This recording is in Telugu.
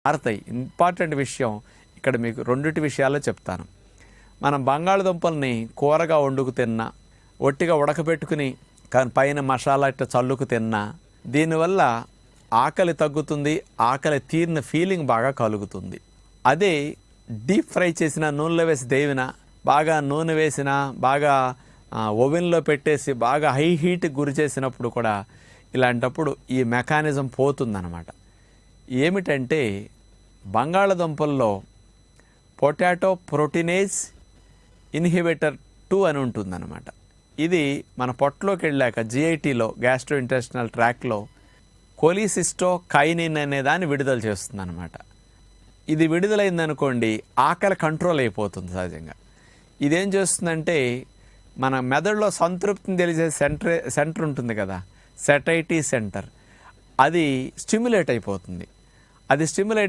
మారతాయి. ఇంపార్టెంట్ విషయం ఇక్కడ మీకు రెండిటి విషయాల్లో చెప్తాను. మనం బంగాళదుంపల్ని కూరగా వండుకు తిన్నా, ఒట్టిగా ఉడకబెట్టుకుని పైన మసాలా ఇట్లా చల్లుకు తిన్నా దీనివల్ల ఆకలి తగ్గుతుంది, ఆకలి తీరిన ఫీలింగ్ బాగా కలుగుతుంది. అదే డీప్ ఫ్రై చేసిన నూనెలో వేసి దేవిన, బాగా నూనె వేసిన, బాగా ఓవెన్లో పెట్టేసి బాగా హై హీట్కి గురి చేసినప్పుడు కూడా ఇలాంటప్పుడు ఈ మెకానిజం పోతుందన్నమాట. ఏమిటంటే బంగాళదుంపల్లో పొటాటో ప్రోటీనేజ్ ఇన్హిబిటర్ 2 అని ఉంటుందన్నమాట. ఇది మన పొట్టలోకి వెళ్ళాక జిఐటీలో గ్యాస్ట్రో ఇంటెస్టినల్ ట్రాక్లో కొలిసిస్టోకైనిన్ అనే దాన్ని విడుదల చేస్తుందన్నమాట. ఇది విడుదలైందనుకోండి ఆకలి కంట్రోల్ అయిపోతుంది సహజంగా. ఇదేం చేస్తుందంటే మన మెదడులో సంతృప్తిని తెలిసే సెంటర్ ఉంటుంది కదా, సెటైటీ సెంటర్, అది స్టిమ్యులేట్ అయిపోతుంది. అది స్టిమ్యులేట్